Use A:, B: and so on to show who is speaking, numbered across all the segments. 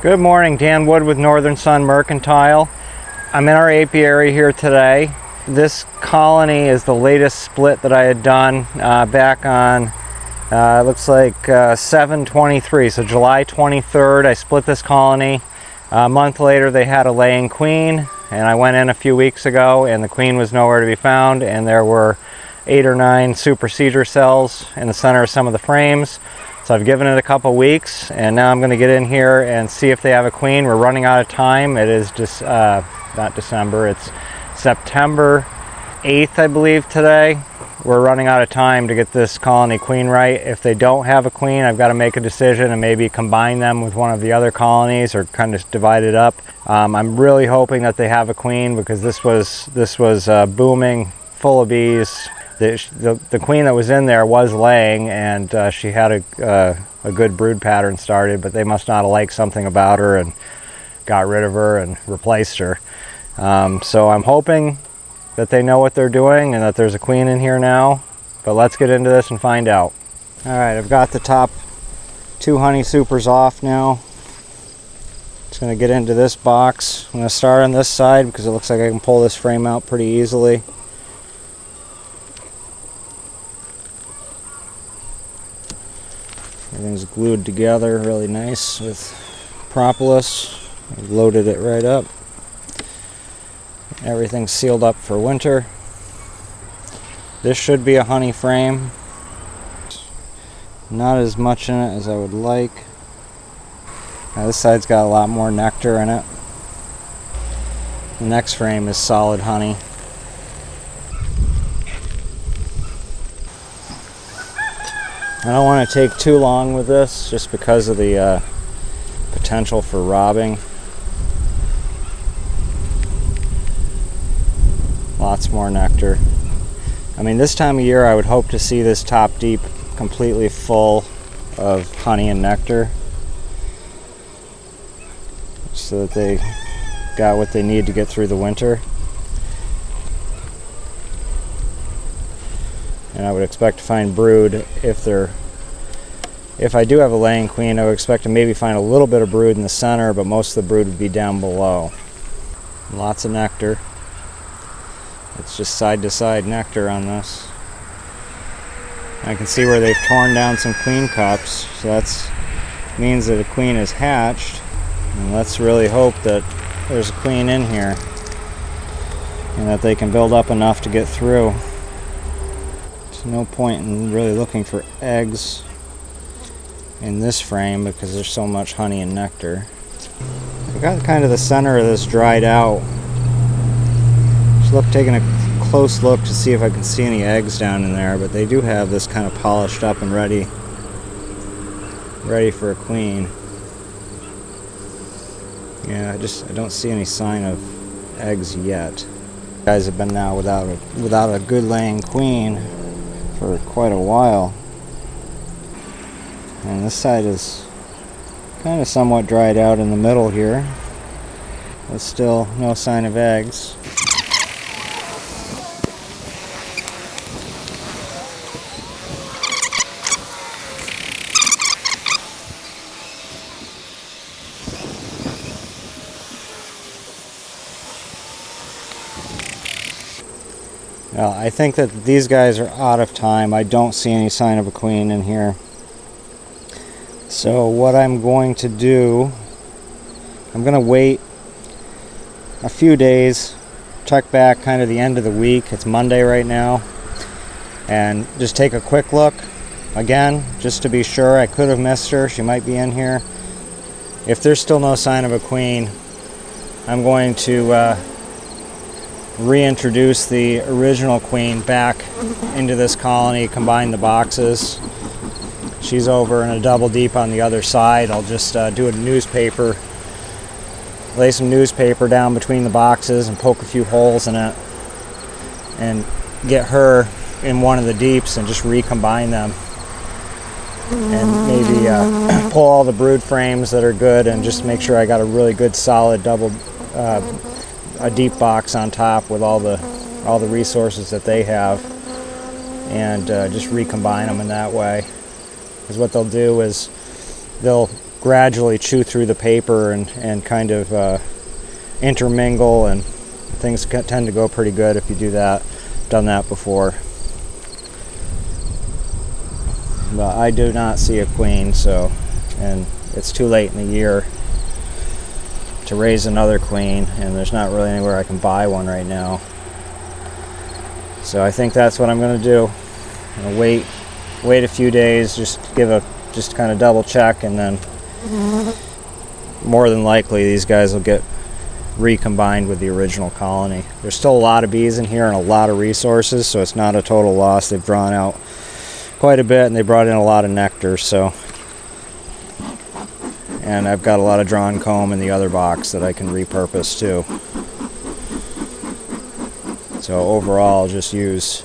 A: Good morning, Dan Wood with Northern Sun Mercantile. I'm in our apiary here today. This colony is the latest split that I had done back on, it looks like 7/23, so July 23rd. I split this colony. A month later they had a laying queen, and I went in a few weeks ago and the queen was nowhere to be found, and there were 8 or 9 supersedure cells in the center of some of the frames. So I've given it a couple weeks, and now I'm going to get in here and see if they have a queen. We're running out of time. It is just not December, it's September 8th, I believe, today. We're running out of time to get this colony queen right. If they don't have a queen, I've got to make a decision and maybe combine them with one of the other colonies or kind of divide it up. I'm really hoping that they have a queen, because this was booming, full of bees. The queen that was in there was laying, and she had a good brood pattern started, but they must not have liked something about her and got rid of her and replaced her. So I'm hoping that they know what they're doing and that there's a queen in here now, but let's get into this and find out. All right, I've got the top 2 honey supers off now. Just going to get into this box. I'm going to start on this side because it looks like I can pull this frame out pretty easily. Everything's glued together really nice with propolis. I've loaded it right up. Everything's sealed up for winter. This should be a honey frame. Not as much in it as I would like. Now this side's got a lot more nectar in it. The next frame is solid honey. I don't want to take too long with this just because of the potential for robbing. Lots more nectar. I mean, this time of year I would hope to see this top deep completely full of honey and nectar, so that they got what they need to get through the winter. And I would expect to find brood if I do have a laying queen. I would expect to maybe find a little bit of brood in the center, but most of the brood would be down below. Lots of nectar. It's just side to side nectar on this. I can see where they've torn down some queen cups, so that means that a queen is hatched. And let's really hope that there's a queen in here and that they can build up enough to get through. No point in really looking for eggs in this frame because there's so much honey and nectar. I got kind of the center of this dried out. Just taking a close look to see if I can see any eggs down in there, but they do have this kind of polished up and ready for a queen. Yeah, I don't see any sign of eggs yet. You guys have been now without a good laying queen for quite a while, and this side is kind of somewhat dried out in the middle here, but still no sign of eggs. Well, I think that these guys are out of time. I don't see any sign of a queen in here. So what I'm going to do, I'm going to wait a few days, check back kind of the end of the week. It's Monday right now. And just take a quick look again, just to be sure. I could have missed her. She might be in here. If there's still no sign of a queen, I'm going to reintroduce the original queen back into this colony, combine the boxes. She's over in a double deep on the other side. I'll just do a newspaper, lay some newspaper down between the boxes and poke a few holes in it and get her in one of the deeps and just recombine them, and maybe pull all the brood frames that are good and just make sure I got a really good solid double a deep box on top with all the resources that they have, and just recombine them in that way. Because what they'll do is they'll gradually chew through the paper and kind of intermingle, and things tend to go pretty good if you do that. Done that before. But I do not see a queen, so, and it's too late in the year to raise another queen, and there's not really anywhere I can buy one right now. So I think that's what I'm going to do. I'm going to wait a few days, just kind of double check, and then more than likely these guys will get recombined with the original colony. There's still a lot of bees in here and a lot of resources, so it's not a total loss. They've drawn out quite a bit, and they brought in a lot of nectar, so. And I've got a lot of drawn comb in the other box that I can repurpose too. So overall, I'll just use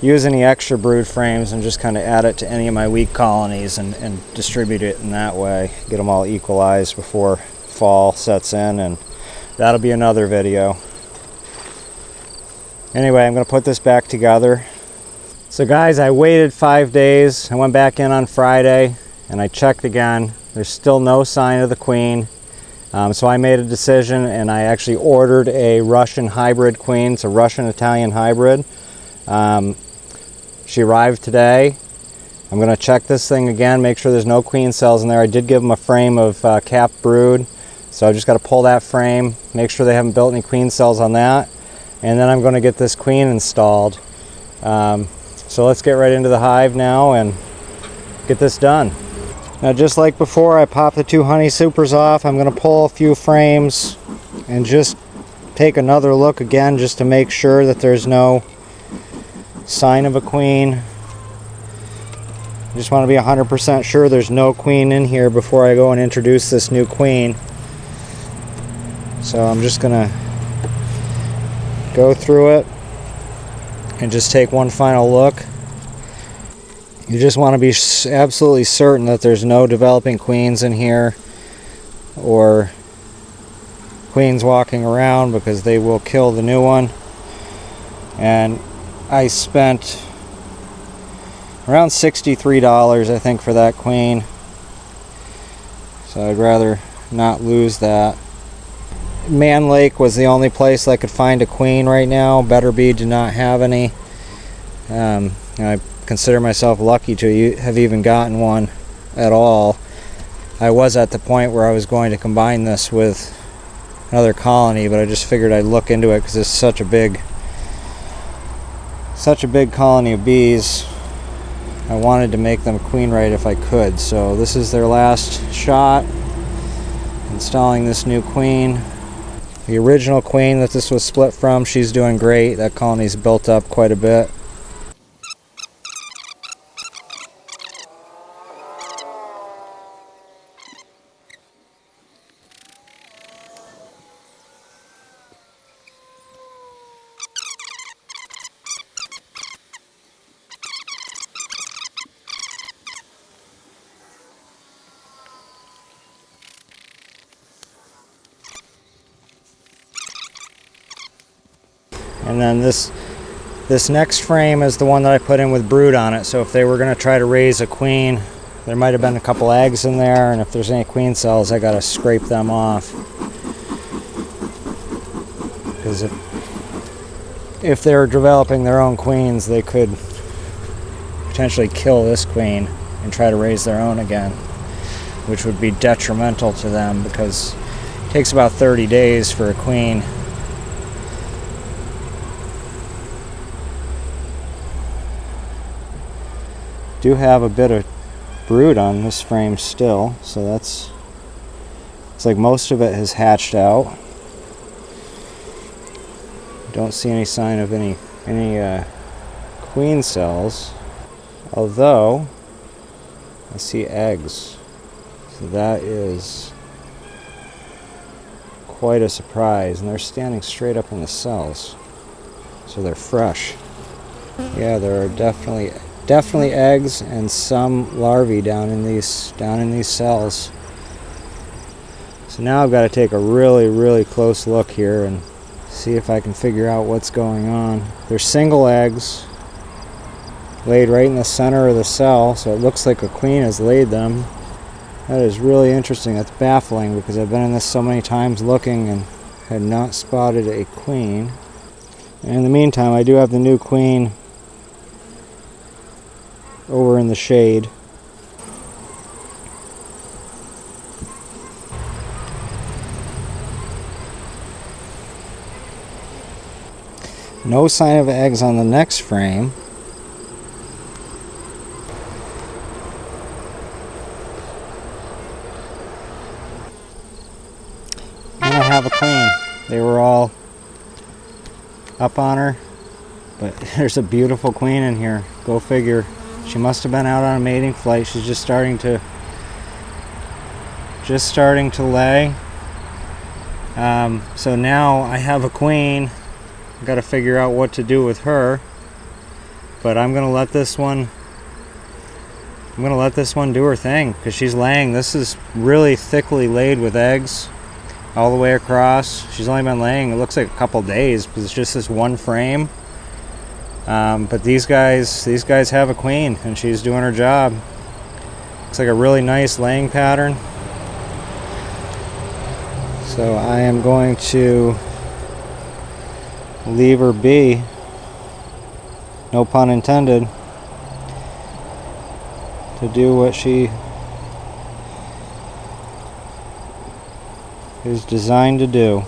A: any extra brood frames and just kind of add it to any of my weak colonies and distribute it in that way. Get them all equalized before fall sets in, and that'll be another video. Anyway, I'm going to put this back together. So guys, I waited 5 days. I went back in on Friday and I checked again. There's still no sign of the queen. So I made a decision, and I actually ordered a Russian hybrid queen. It's a Russian-Italian hybrid. She arrived today. I'm going to check this thing again, make sure there's no queen cells in there. I did give them a frame of capped brood, so I just got to pull that frame, make sure they haven't built any queen cells on that, and then I'm going to get this queen installed. So let's get right into the hive now and get this done. Now, just like before, I popped the 2 honey supers off. I'm going to pull a few frames and just take another look again, just to make sure that there's no sign of a queen. I just want to be 100% sure there's no queen in here before I go and introduce this new queen. So I'm just going to go through it and just take one final look. You just want to be absolutely certain that there's no developing queens in here or queens walking around, because they will kill the new one. And I spent around $63, I think, for that queen. So I'd rather not lose that. Man Lake was the only place I could find a queen right now. Better Bee did not have any. I consider myself lucky to have even gotten one at all. I was at the point where I was going to combine this with another colony, but I just figured I'd look into it because it's such a big colony of bees. I wanted to make them queen right if I could. So this is their last shot, installing this new queen. The original queen that this was split from, she's doing great. That colony's built up quite a bit. And then this next frame is the one that I put in with brood on it. So if they were going to try to raise a queen, there might have been a couple eggs in there, and if there's any queen cells, I got to scrape them off. Because if they're developing their own queens, they could potentially kill this queen and try to raise their own again, which would be detrimental to them, because it takes about 30 days for a queen do have a bit of brood on this frame still, so it's like most of it has hatched out. Don't see any sign of any queen cells, although I see eggs, so that is quite a surprise. And they're standing straight up in the cells, so they're fresh. Yeah, there are definitely eggs and some larvae down in these cells. So now I've got to take a really close look here and see if I can figure out what's going on. There's single eggs laid right in the center of the cell, so it looks like a queen has laid them. That is really interesting. That's baffling because I've been in this so many times looking and had not spotted a queen. And in the meantime, I do have the new queen over in the shade. No sign of eggs on the next frame. And I have a queen. They were all up on her, but there's a beautiful queen in here. Go figure. She must have been out on a mating flight. She's just starting to lay. So now I have a queen. I've got to figure out what to do with her, but I'm gonna let this one do her thing because she's laying. This is really thickly laid with eggs all the way across. She's only been laying, it looks like a couple days, because it's just this one frame. But these guys have a queen, and she's doing her job. Looks like a really nice laying pattern. So I am going to leave her be, no pun intended, to do what she is designed to do.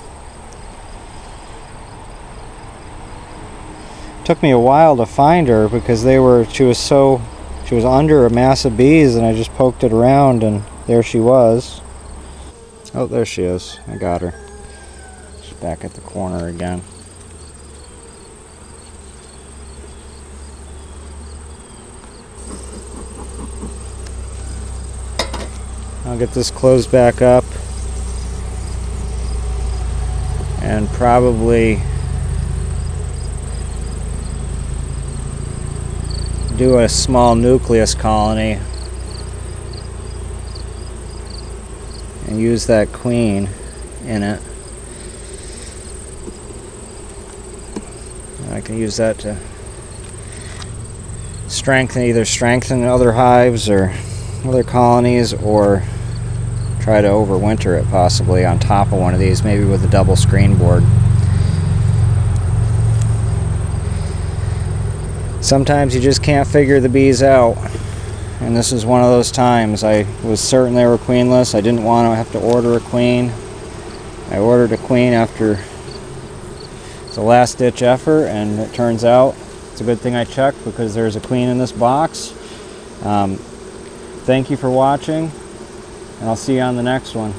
A: Took me a while to find her because she was under a mass of bees, and I just poked it around and there she was. Oh, there she is. I got her. She's back at the corner again. I'll get this closed back up and probably do a small nucleus colony and use that queen in it. I can use that to either strengthen other hives or other colonies, or try to overwinter it possibly on top of one of these, maybe with a double screen board. Sometimes you just can't figure the bees out, and this is one of those times. I was certain they were queenless. I didn't want to have to order a queen. I ordered a queen after it's a last ditch effort, and it turns out it's a good thing I checked because there's a queen in this box. Thank you for watching, and I'll see you on the next one.